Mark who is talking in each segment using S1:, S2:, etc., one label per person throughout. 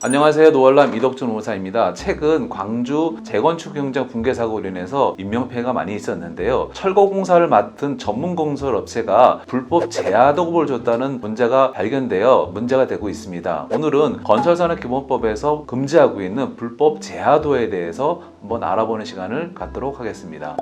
S1: 안녕하세요. 노월남 이덕준 호사입니다. 최근 광주 재건축 현장 붕괴 사고로 인해서 인명피해가 많이 있었는데요. 철거공사를 맡은 전문건설 업체가 불법 제하도급을 줬다는 문제가 발견되어 문제가 되고 있습니다. 오늘은 건설산업기본법에서 금지하고 있는 불법 제하도에 대해서 한번 알아보는 시간을 갖도록 하겠습니다.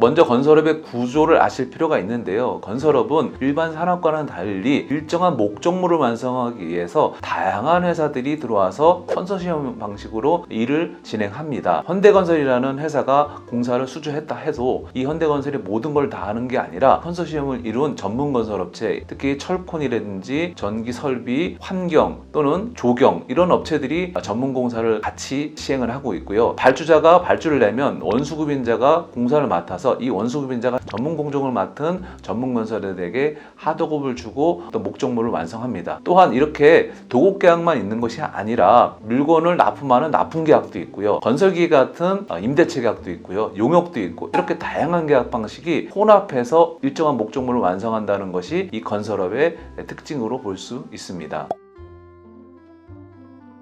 S1: 먼저 건설업의 구조를 아실 필요가 있는데요. 건설업은 일반 산업과는 달리 일정한 목적물을 완성하기 위해서 다양한 회사들이 들어와서 컨소시엄 방식으로 일을 진행합니다. 현대건설이라는 회사가 공사를 수주했다 해도 이 현대건설이 모든 걸 다 하는 게 아니라 컨소시엄을 이룬 전문건설업체, 특히 철콘이라든지 전기설비, 환경 또는 조경 이런 업체들이 전문공사를 같이 시행을 하고 있고요. 발주자가 발주를 내면 원수급인자가 공사를 맡아서 이 원수급인자가 전문 공정을 맡은 전문건설에게 하도급을 주고 또 목적물을 완성합니다. 또한 이렇게 도급계약만 있는 것이 아니라 물건을 납품하는 납품계약도 있고요. 건설기계 같은 임대차 계약도 있고요. 용역도 있고 이렇게 다양한 계약 방식이 혼합해서 일정한 목적물을 완성한다는 것이 이 건설업의 특징으로 볼 수 있습니다.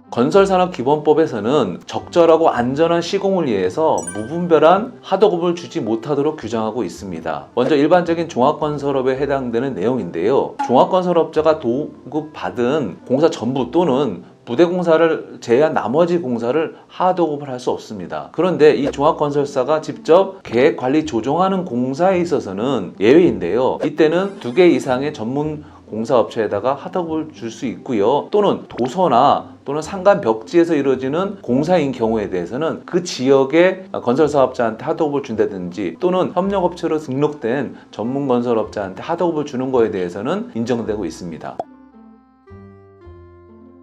S1: 건설산업기본법에서는 적절하고 안전한 시공을 위해서 무분별한 하도급을 주지 못하도록 규정하고 있습니다. 먼저 일반적인 종합건설업에 해당되는 내용인데요. 종합건설업자가 도급받은 공사 전부 또는 부대공사를 제외한 나머지 공사를 하도급을 할 수 없습니다. 그런데 이 종합건설사가 직접 계획 관리 조정하는 공사에 있어서는 예외인데요. 이때는 2개 이상의 전문 공사업체에다가 하도급을 줄 수 있고요. 또는 도서나 또는 상간 벽지에서 이루어지는 공사인 경우에 대해서는 그 지역의 건설사업자한테 하도급을 준다든지 또는 협력업체로 등록된 전문건설업자한테 하도급을 주는 거에 대해서는 인정되고 있습니다.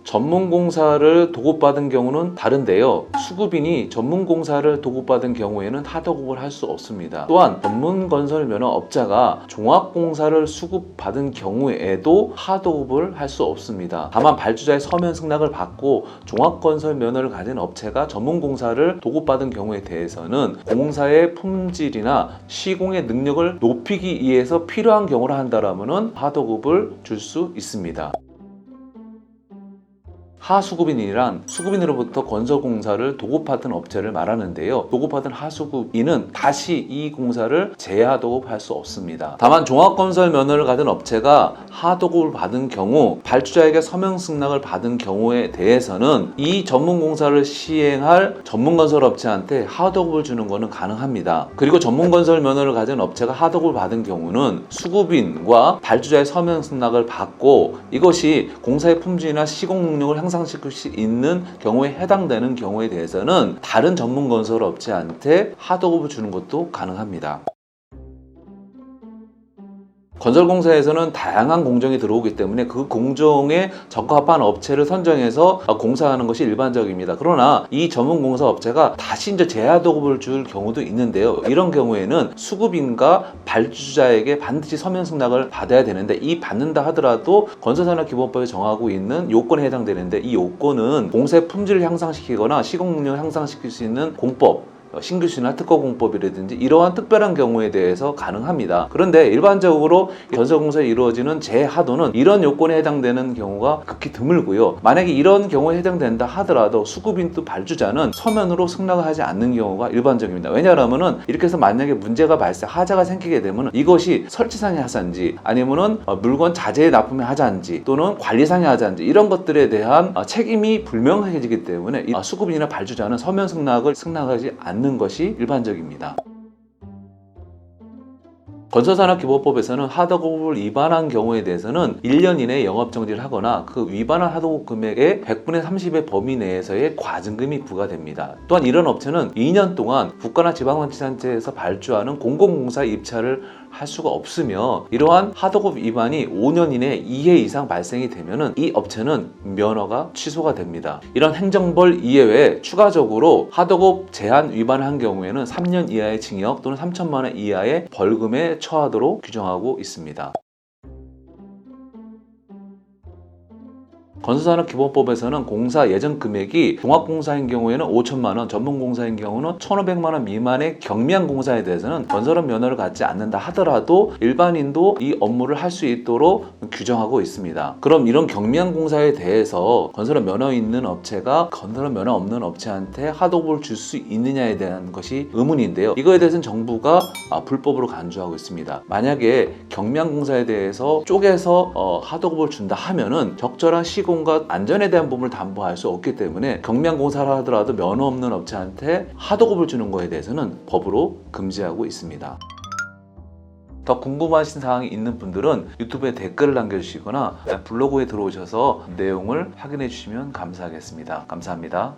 S1: 전문공사를 도급받은 경우는 다른데요. 수급인이 전문공사를 도급받은 경우에는 하도급을 할 수 없습니다. 또한 전문건설면허업자가 종합공사를 수급받은 경우에도 하도급을 할 수 없습니다. 다만 발주자의 서면 승낙을 받고 종합건설 면허를 가진 업체가 전문공사를 도급받은 경우에 대해서는 공사의 품질이나 시공의 능력을 높이기 위해서 필요한 경우를 한다면 하도급을 줄 수 있습니다. 하수급인이란 수급인으로부터 건설공사를 도급받은 업체를 말하는데요. 도급받은 하수급인은 다시 이 공사를 재하도급할 수 없습니다. 다만 종합건설 면허를 가진 업체가 하도급을 받은 경우 발주자에게 서명 승낙을 받은 경우에 대해서는 이 전문공사를 시행할 전문건설업체한테 하도급을 주는 것은 가능합니다. 그리고 전문건설 면허를 가진 업체가 하도급을 받은 경우는 수급인과 발주자의 서명 승낙을 받고 이것이 공사의 품질이나 시공 능력을 향상시킬 수 있는 경우에 해당되는 경우에 대해서는 다른 전문건설업체한테 하도급을 주는 것도 가능합니다. 건설공사에서는 다양한 공정이 들어오기 때문에 그 공정에 적합한 업체를 선정해서 공사하는 것이 일반적입니다. 그러나 이 전문공사 업체가 다시 이제 재하도급을 줄 경우도 있는데요. 이런 경우에는 수급인과 발주자에게 반드시 서면 승낙을 받아야 되는데 이 받는다 하더라도 건설산업기본법에 정하고 있는 요건에 해당되는데 이 요건은 공사의 품질을 향상시키거나 시공 능력을 향상시킬 수 있는 공법, 신규시나 특허공법이라든지 이러한 특별한 경우에 대해서 가능합니다. 그런데 일반적으로 건설공사에 이루어지는 재하도는 이런 요건에 해당되는 경우가 극히 드물고요. 만약에 이런 경우에 해당된다 하더라도 수급인 또 발주자는 서면으로 승낙을 하지 않는 경우가 일반적입니다. 왜냐하면 이렇게 해서 만약에 문제가 하자가 생기게 되면 이것이 설치상의 하자인지 아니면은 물건 자재 납품의 하자인지 또는 관리상의 하자인지 이런 것들에 대한 책임이 불명확해지기 때문에 수급인이나 발주자는 서면 승낙을 승낙하지 않는 것이 일반적입니다. 건설산업기본법에서는 하도급을 위반한 경우에 대해서는 1년 이내에 영업정지를 하거나 그 위반한 하도급 금액의 100분의 30의 범위 내에서의 과징금이 부과됩니다. 또한 이런 업체는 2년 동안 국가나 지방자치단체에서 발주하는 공공공사 입찰을 할 수가 없으며 이러한 하도급 위반이 5년 이내에 2회 이상 발생이 되면 이 업체는 면허가 취소가 됩니다. 이런 행정벌 이외에 추가적으로 하도급 제한 위반을 한 경우에는 3년 이하의 징역 또는 3천만 원 이하의 벌금에 처하도록 규정하고 있습니다. 건설산업기본법에서는 공사 예정 금액이 종합공사인 경우에는 5천만 원, 전문공사인 경우는 1,500만 원 미만의 경미한 공사에 대해서는 건설업 면허를 갖지 않는다 하더라도 일반인도 이 업무를 할 수 있도록 규정하고 있습니다. 그럼 이런 경미한 공사에 대해서 건설업 면허 있는 업체가 건설업 면허 없는 업체한테 하도급을 줄 수 있느냐에 대한 것이 의문인데요. 이거에 대해서는 정부가 불법으로 간주하고 있습니다. 만약에 경미한 공사에 대해서 쪼개서 하도급을 준다 하면은 적절한 시공과 안전에 대한 부분을 담보할 수 없기 때문에 경미한 공사를 하더라도 면허 없는 업체한테 하도급을 주는 거에 대해서는 법으로 금지하고 있습니다. 더 궁금하신 사항이 있는 분들은 유튜브에 댓글을 남겨주시거나 블로그에 들어오셔서 내용을 확인해 주시면 감사하겠습니다. 감사합니다.